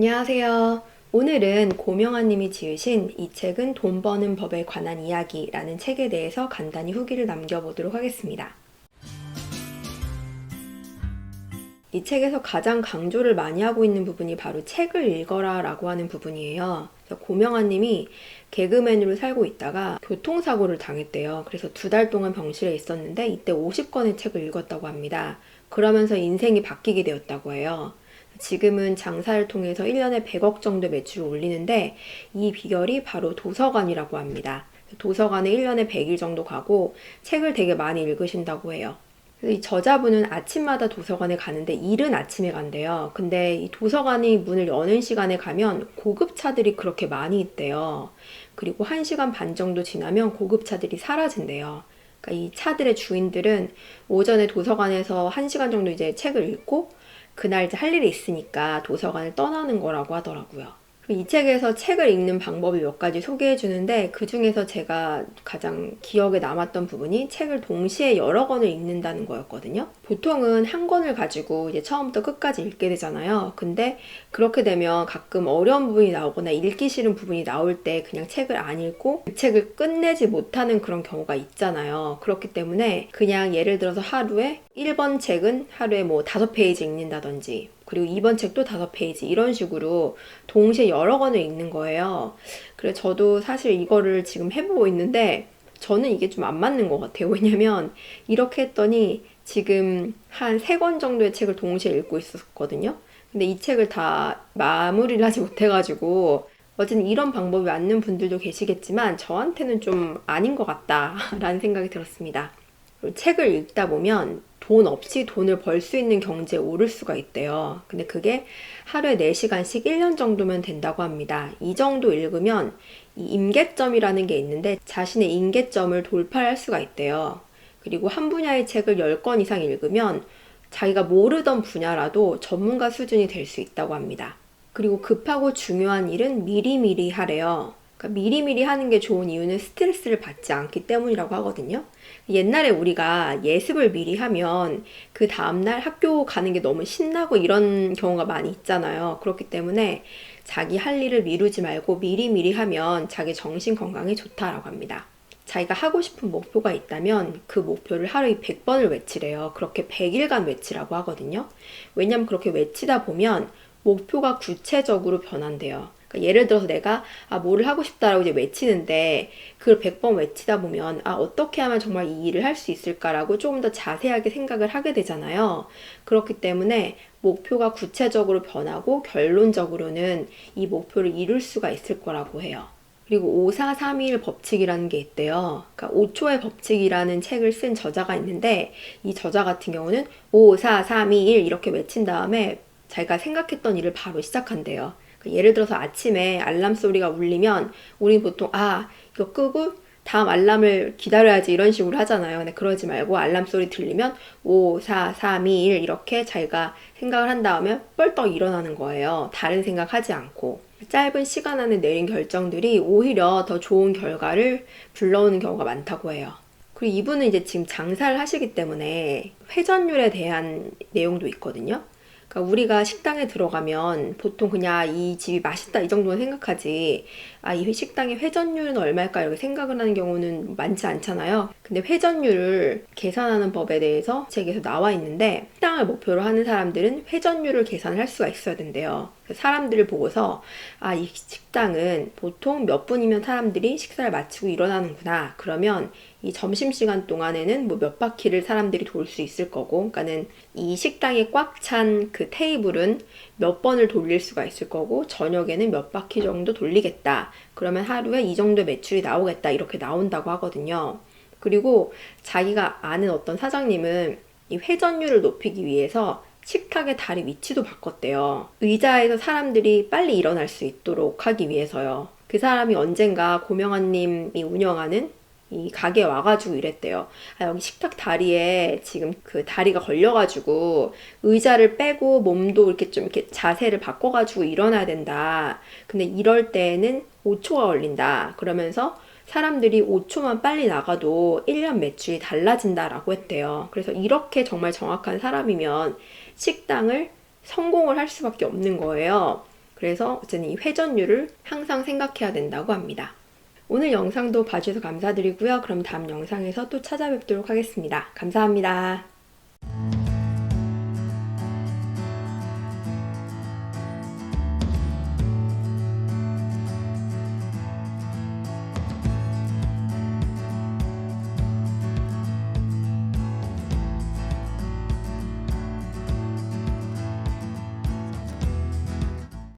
안녕하세요. 오늘은 고명아님이 지으신 이 책은 돈 버는 법에 관한 이야기라는 책에 대해서 간단히 후기를 남겨보도록 하겠습니다. 이 책에서 가장 강조를 많이 하고 있는 부분이 바로 책을 읽어라 라고 하는 부분이에요. 고명아님이 개그맨으로 살고 있다가 교통사고를 당했대요. 그래서 2달 동안 병실에 있었는데 이때 50권의 책을 읽었다고 합니다. 그러면서 인생이 바뀌게 되었다고 해요. 지금은 장사를 통해서 1년에 100억 정도 매출을 올리는데 이 비결이 바로 도서관이라고 합니다. 도서관에 1년에 100일 정도 가고 책을 되게 많이 읽으신다고 해요. 그래서 이 저자분은 아침마다 도서관에 가는데 이른 아침에 간대요. 근데 이 도서관이 문을 여는 시간에 가면 고급차들이 그렇게 많이 있대요. 그리고 1시간 반 정도 지나면 고급차들이 사라진대요. 그러니까 이 차들의 주인들은 오전에 도서관에서 1시간 정도 이제 책을 읽고 그날 이제 할 일이 있으니까 도서관을 떠나는 거라고 하더라고요. 이 책에서 책을 읽는 방법이 몇 가지 소개해 주는데 그 중에서 제가 가장 기억에 남았던 부분이 책을 동시에 여러 권을 읽는다는 거였거든요. 보통은 한 권을 가지고 이제 처음부터 끝까지 읽게 되잖아요. 근데 그렇게 되면 가끔 어려운 부분이 나오거나 읽기 싫은 부분이 나올 때 그냥 책을 안 읽고 그 책을 끝내지 못하는 그런 경우가 있잖아요. 그렇기 때문에 그냥 예를 들어서 하루에 1번 책은 하루에 뭐 5페이지 읽는다든지 그리고 2번 책도 5페이지 이런 식으로 동시에 여러 권을 읽는 거예요. 그래서 저도 사실 이거를 지금 해보고 있는데 저는 이게 좀 안 맞는 것 같아요. 왜냐면 이렇게 했더니 지금 한 3권 정도의 책을 동시에 읽고 있었거든요. 근데 이 책을 다 마무리를 하지 못해가지고 어쨌든 이런 방법이 맞는 분들도 계시겠지만 저한테는 좀 아닌 것 같다라는 생각이 들었습니다. 책을 읽다 보면 돈 없이 돈을 벌 수 있는 경지에 오를 수가 있대요. 근데 그게 하루에 4시간씩 1년 정도면 된다고 합니다. 이 정도 읽으면 이 임계점이라는 게 있는데 자신의 임계점을 돌파할 수가 있대요. 그리고 한 분야의 책을 10권 이상 읽으면 자기가 모르던 분야라도 전문가 수준이 될 수 있다고 합니다. 그리고 급하고 중요한 일은 미리미리 하래요. 그러니까 미리미리 하는 게 좋은 이유는 스트레스를 받지 않기 때문이라고 하거든요. 옛날에 우리가 예습을 미리 하면 그 다음날 학교 가는 게 너무 신나고 이런 경우가 많이 있잖아요. 그렇기 때문에 자기 할 일을 미루지 말고 미리미리 하면 자기 정신 건강에 좋다라고 합니다. 자기가 하고 싶은 목표가 있다면 그 목표를 하루에 100번을 외치래요. 그렇게 100일간 외치라고 하거든요. 왜냐면 그렇게 외치다 보면 목표가 구체적으로 변한대요. 그러니까 예를 들어서 내가 뭐를 하고 싶다라고 이제 외치는데 그걸 100번 외치다 보면 어떻게 하면 정말 이 일을 할 수 있을까라고 조금 더 자세하게 생각을 하게 되잖아요. 그렇기 때문에 목표가 구체적으로 변하고 결론적으로는 이 목표를 이룰 수가 있을 거라고 해요. 그리고 5431 법칙이라는 게 있대요. 그러니까 5초의 법칙이라는 책을 쓴 저자가 있는데 이 저자 같은 경우는 5, 4, 3, 2, 1 이렇게 외친 다음에 자기가 생각했던 일을 바로 시작한대요. 예를 들어서 아침에 알람 소리가 울리면 우리 보통 이거 끄고 다음 알람을 기다려야지 이런 식으로 하잖아요. 근데 그러지 말고 알람 소리 들리면 5, 4, 3, 2, 1 이렇게 자기가 생각을 한 다음에 뻘떡 일어나는 거예요. 다른 생각하지 않고. 짧은 시간 안에 내린 결정들이 오히려 더 좋은 결과를 불러오는 경우가 많다고 해요. 그리고 이분은 이제 지금 장사를 하시기 때문에 회전율에 대한 내용도 있거든요. 그러니까 우리가 식당에 들어가면 보통 그냥 이 집이 맛있다 이 정도는 생각하지 이 식당의 회전율은 얼마일까 이렇게 생각을 하는 경우는 많지 않잖아요. 근데 회전율을 계산하는 법에 대해서 책에서 나와 있는데 식당을 목표로 하는 사람들은 회전율을 계산을 할 수가 있어야 된대요. 사람들을 보고서 이 식당은 보통 몇 분이면 사람들이 식사를 마치고 일어나는구나. 그러면 이 점심시간 동안에는 뭐 몇 바퀴를 사람들이 돌 수 있을 거고, 그러니까는 이 식당에 꽉 찬 그 테이블은 몇 번을 돌릴 수가 있을 거고, 저녁에는 몇 바퀴 정도 돌리겠다. 그러면 하루에 이 정도 매출이 나오겠다. 이렇게 나온다고 하거든요. 그리고 자기가 아는 어떤 사장님은 이 회전율을 높이기 위해서 식탁의 다리 위치도 바꿨대요. 의자에서 사람들이 빨리 일어날 수 있도록 하기 위해서요. 그 사람이 언젠가 고명아님이 운영하는 이 가게에 와가지고 이랬대요. 여기 식탁 다리에 지금 그 다리가 걸려가지고 의자를 빼고 몸도 이렇게 좀 이렇게 자세를 바꿔가지고 일어나야 된다. 근데 이럴 때에는 5초가 걸린다. 그러면서 사람들이 5초만 빨리 나가도 1년 매출이 달라진다라고 했대요. 그래서 이렇게 정말 정확한 사람이면 식당을 성공을 할 수밖에 없는 거예요. 그래서 어쨌든 이 회전율을 항상 생각해야 된다고 합니다. 오늘 영상도 봐주셔서 감사드리고요. 그럼 다음 영상에서 또 찾아뵙도록 하겠습니다. 감사합니다.